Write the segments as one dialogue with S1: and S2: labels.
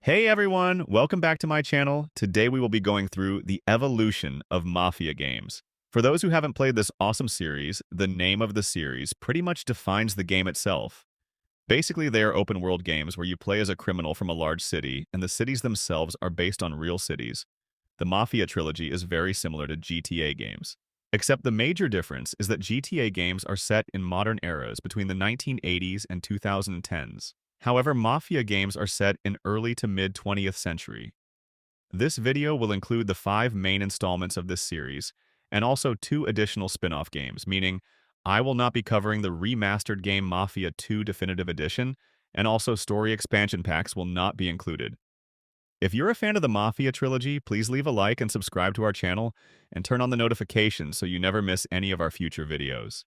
S1: Hey everyone, welcome back to my channel. Today we will be going through the evolution of Mafia games. For those who haven't played this awesome series, the name of the series pretty much defines the game itself. Basically, they are open-world games where you play as a criminal from a large city, and the cities themselves are based on real cities. The Mafia trilogy is very similar to GTA games. Except the major difference is that GTA games are set in modern eras between the 1980s and 2010s. However, Mafia games are set in early to mid-20th century. This video will include the 5 main installments of this series, and also 2 additional spin-off games, meaning I will not be covering the remastered game Mafia II Definitive Edition, and also story expansion packs will not be included. If you're a fan of the Mafia trilogy, please leave a like and subscribe to our channel, and turn on the notifications so you never miss any of our future videos.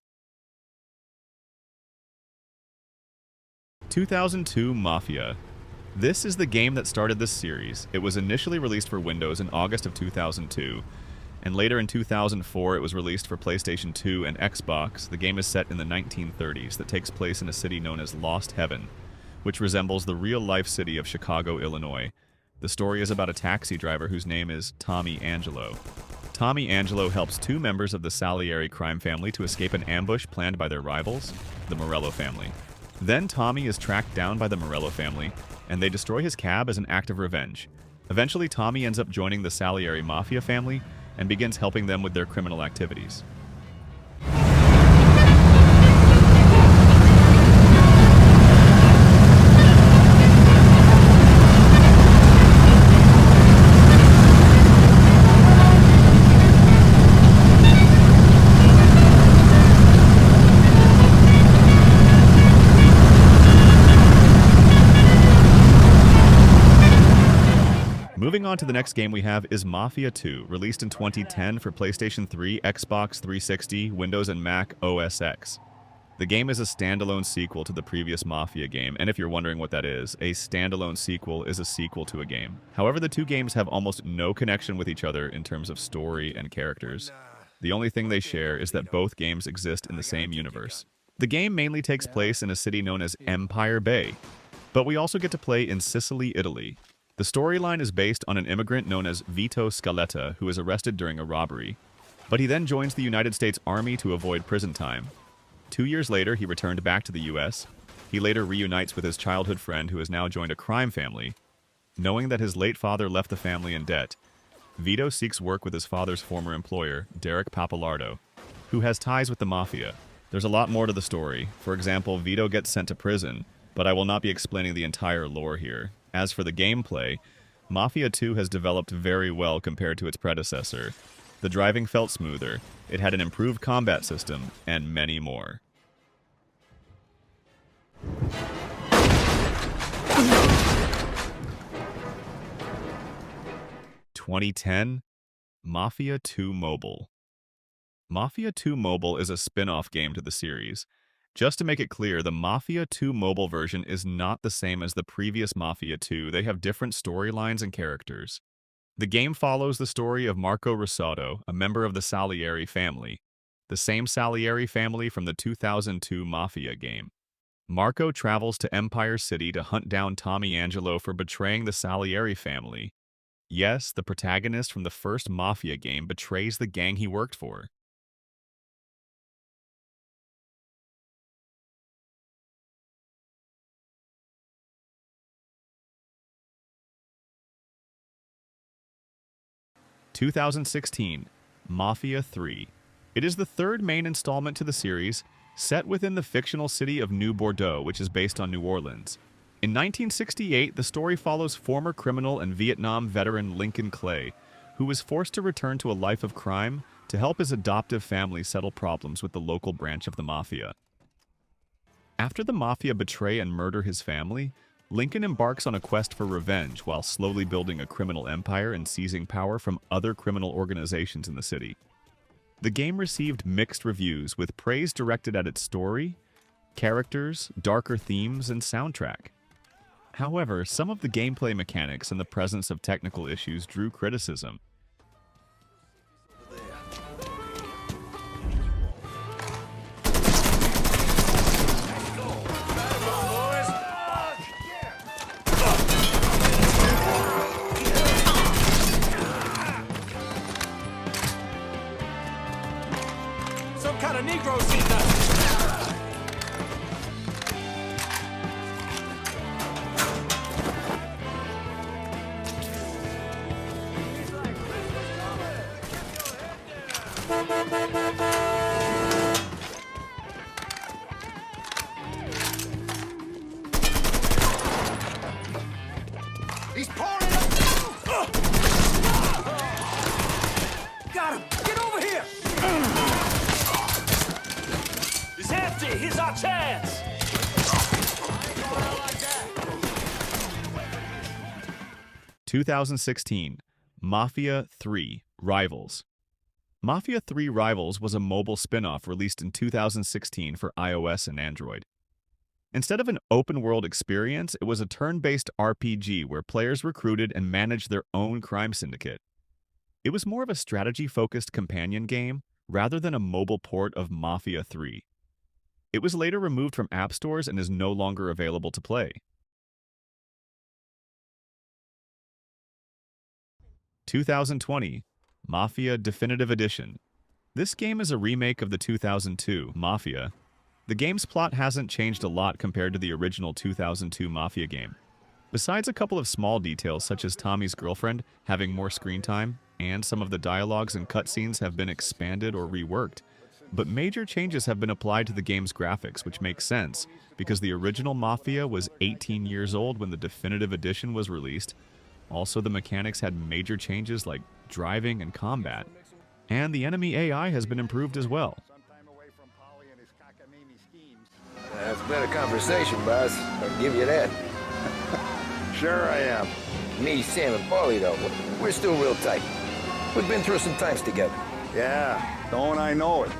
S1: 2002 Mafia. This is the game that started this series. It was initially released for Windows in August of 2002, and later in 2004 it was released for PlayStation 2 and Xbox. The game is set in the 1930s that takes place in a city known as Lost Heaven, which resembles the real-life city of Chicago, Illinois. The story is about a taxi driver whose name is Tommy Angelo. Tommy Angelo helps 2 members of the Salieri crime family to escape an ambush planned by their rivals, the Morello family. Then Tommy is tracked down by the Morello family, and they destroy his cab as an act of revenge. Eventually, Tommy ends up joining the Salieri Mafia family and begins helping them with their criminal activities. Moving on to the next game we have is Mafia II, released in 2010 for PlayStation 3, Xbox 360, Windows and Mac OS X. The game is a standalone sequel to the previous Mafia game, and if you're wondering what that is, a standalone sequel is a sequel to a game. However, the 2 games have almost no connection with each other in terms of story and characters. The only thing they share is that both games exist in the same universe. The game mainly takes place in a city known as Empire Bay, but we also get to play in Sicily, Italy. The storyline is based on an immigrant known as Vito Scaletta, who is arrested during a robbery. But he then joins the United States Army to avoid prison time. 2 years later, he returned back to the US. He later reunites with his childhood friend who has now joined a crime family. Knowing that his late father left the family in debt, Vito seeks work with his father's former employer, Derek Pappalardo, who has ties with the Mafia. There's a lot more to the story. For example, Vito gets sent to prison, but I will not be explaining the entire lore here. As for the gameplay, Mafia II has developed very well compared to its predecessor. The driving felt smoother, it had an improved combat system, and many more. (2010) Mafia II Mobile. Mafia II Mobile is a spin-off game to the series. Just to make it clear, the Mafia II Mobile version is not the same as the previous Mafia II. They have different storylines and characters. The game follows the story of Marco Rosado, a member of the Salieri family, the same Salieri family from the 2002 Mafia game. Marco travels to Empire City to hunt down Tommy Angelo for betraying the Salieri family. Yes, the protagonist from the first Mafia game betrays the gang he worked for. (2016) Mafia III. It is the 3rd main installment to the series, set within the fictional city of New Bordeaux, which is based on New Orleans. In 1968, the story follows former criminal and Vietnam veteran Lincoln Clay, who was forced to return to a life of crime to help his adoptive family settle problems with the local branch of the Mafia. After the Mafia betray and murder his family, Lincoln embarks on a quest for revenge while slowly building a criminal empire and seizing power from other criminal organizations in the city. The game received mixed reviews, with praise directed at its story, characters, darker themes, and soundtrack. However, some of the gameplay mechanics and the presence of technical issues drew criticism.
S2: Negroes in the...
S3: He's pouring up!
S2: Got him! Get over here! It's empty! Here's our chance!
S1: 2016, Mafia III Rivals. Mafia III Rivals was a mobile spin-off released in 2016 for iOS and Android. Instead of an open-world experience, it was a turn-based RPG where players recruited and managed their own crime syndicate. It was more of a strategy-focused companion game rather than a mobile port of Mafia III. It was later removed from app stores and is no longer available to play. 2020, Mafia Definitive Edition. This game is a remake of the 2002 Mafia. The game's plot hasn't changed a lot compared to the original 2002 Mafia game. Besides a couple of small details such as Tommy's girlfriend having more screen time, and some of the dialogues and cutscenes have been expanded or reworked, but major changes have been applied to the game's graphics, which makes sense, because the original Mafia was 18 years old when the Definitive Edition was released. Also, the mechanics had major changes like driving and combat, and the enemy AI has been improved as well.
S3: That's a better conversation, boss. I'll give you that.
S4: Sure I am.
S3: Me, Sam, and Paulie, though, we're still real tight. We've been through some times together.
S4: Yeah, don't I know it?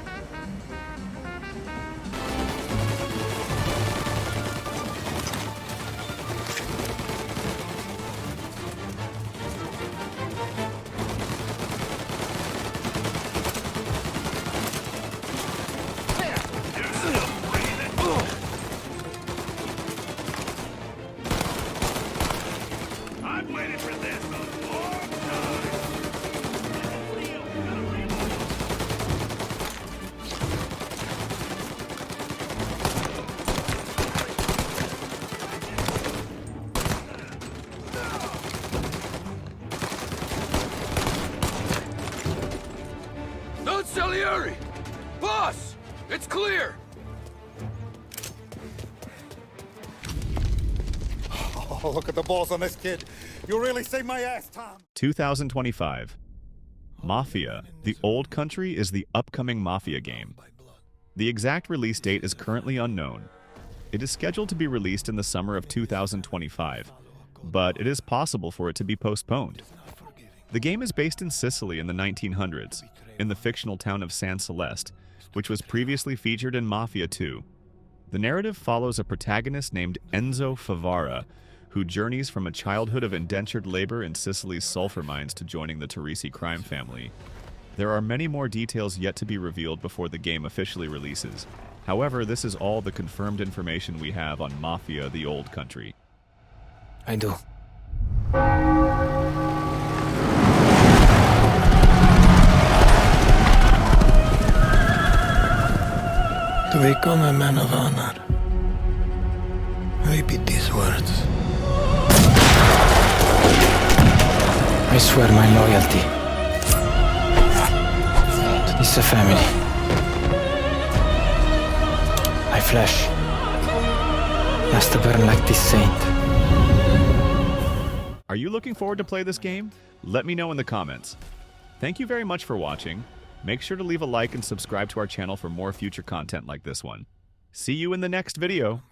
S2: Salieri! Boss! It's clear!
S4: Oh, look at the balls on this kid. You really saved my ass, Tom.
S1: 2025. Mafia: The Old Country is the upcoming Mafia game. The exact release date is currently unknown. It is scheduled to be released in the summer of 2025, but it is possible for it to be postponed. The game is based in Sicily in the 1900s, in the fictional town of San Celeste, which was previously featured in Mafia II. The narrative follows a protagonist named Enzo Favara, who journeys from a childhood of indentured labor in Sicily's sulfur mines to joining the Teresi crime family. There are many more details yet to be revealed before the game officially releases. However, this is all the confirmed information we have on Mafia: The Old Country.
S5: I do. To become a man of honor, repeat these words. I swear my loyalty to this family. My flesh has to burn like this saint.
S1: Are you looking forward to play this game? Let me know in the comments. Thank you very much for watching. Make sure to leave a like and subscribe to our channel for more future content like this one. See you in the next video.